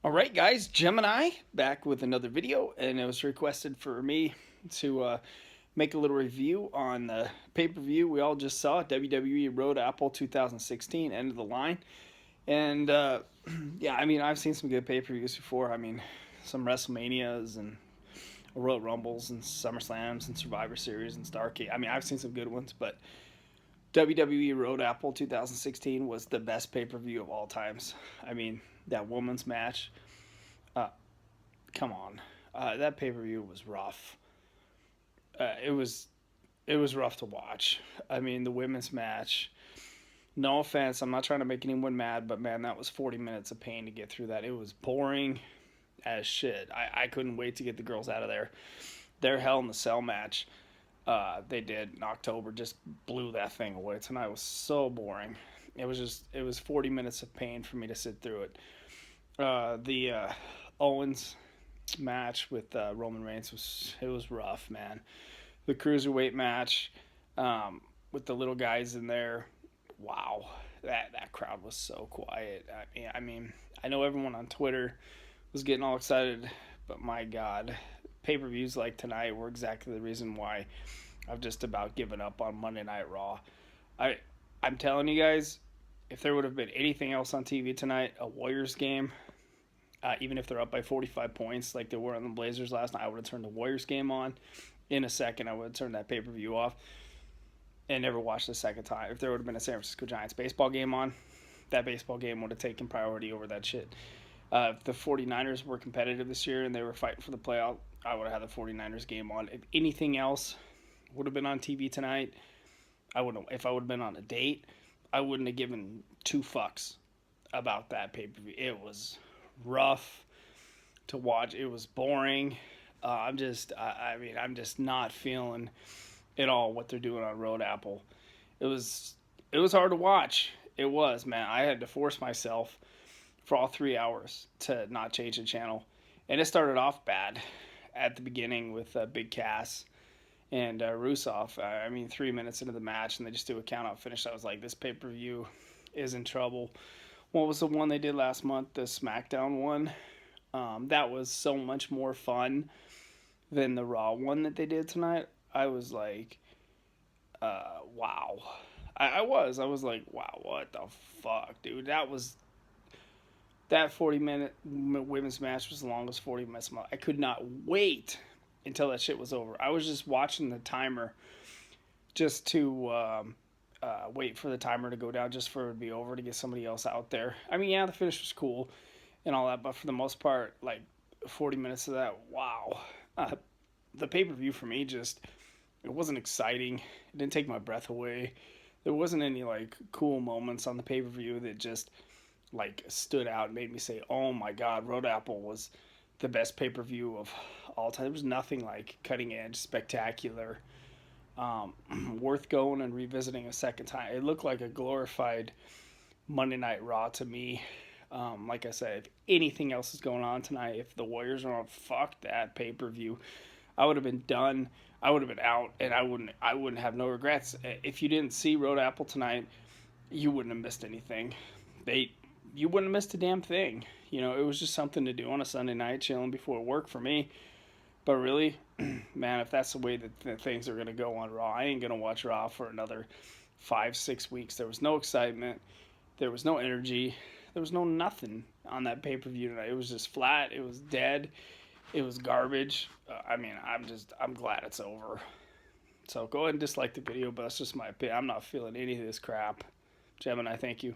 All right, guys, Gemini back with another video, and it was requested for me to make a little review on the pay-per-view we all just saw, WWE Road Apple 2016, End of the Line. And yeah, I mean, I've seen some good pay-per-views before. I mean, some WrestleManias and Royal Rumbles and SummerSlams and Survivor Series and Starrcade. I mean, I've seen some good ones, but WWE Road Apple 2016 was the best pay-per-view of all times. I mean, that women's match. Uh, Come on, that pay per view was rough. It was rough to watch. I mean, the women's match. No offense, I'm not trying to make anyone mad, but man, that was 40 minutes of pain to get through that. It was boring as shit. I couldn't wait to get the girls out of there. Their Hell in the Cell match, they did in October, just blew that thing away. Tonight was so boring. It was 40 minutes of pain for me to sit through it. The Owens match with Roman Reigns was rough, man. The cruiserweight match with the little guys in there, wow, that crowd was so quiet. I mean, I know everyone on Twitter was getting all excited, but my God, pay-per-views like tonight were exactly the reason why I've just about given up on Monday Night Raw. I I'm telling you guys, if there would have been anything else on TV tonight, a Warriors game, even if they're up by 45 points like they were on the Blazers last night, I would have turned the Warriors game on in a second. I would have turned that pay-per-view off and never watched the second time. If there would have been a San Francisco Giants baseball game on, that baseball game would have taken priority over that shit. If the 49ers were competitive this year and they were fighting for the playoff, I would have had the 49ers game on. If anything else would have been on TV tonight, I wouldn't. If I would have been on a date, I wouldn't have given two fucks about that pay-per-view. It was rough to watch. It was boring. I'm just not feeling at all what they're doing on Road Apple. It was, it was hard to watch. It was, man. I had to force myself for all 3 hours to not change the channel, and it started off bad at the beginning with Big Cass and Rusev. I mean, 3 minutes into the match, and they just do a count out finish. I was like, this pay per view is in trouble. What was the one they did last month? The SmackDown one. That was so much more fun than the Raw one that they did tonight. I was like, wow. I was like, wow, what the fuck, dude? That 40-minute women's match was the longest 40 minutes. I could not wait until that shit was over. I was just watching the timer just to wait for the timer to go down, just for it to be over to get somebody else out there. I mean, yeah, the finish was cool and all that, but for the most part, like 40 minutes of that, wow. The pay per view for me just, it wasn't exciting. It didn't take my breath away. There wasn't any like cool moments on the pay per view that just like stood out and made me say, "Oh my God, Road Apple was the best pay per view of all time." There was nothing like cutting edge, spectacular, um, worth going and revisiting a second time. It looked like a glorified Monday Night Raw to me. Like I said, if anything else is going on tonight, if the Warriors are on, fuck that pay per view. I would have been done. I would have been out, and I wouldn't have no regrets. If you didn't see Road Apple tonight, you wouldn't have missed anything. They You wouldn't have missed a damn thing. You know, it was just something to do on a Sunday night, chilling before work for me. But really, man, if that's the way that things are gonna go on Raw, I ain't gonna watch Raw for another 5 6 weeks. There was no excitement. There was no energy. There was no nothing on that pay per view tonight. It was just flat. It was dead. It was garbage. I mean, I'm glad it's over. So go ahead and dislike the video, but that's just my opinion. I'm not feeling any of this crap. Gemini, thank you.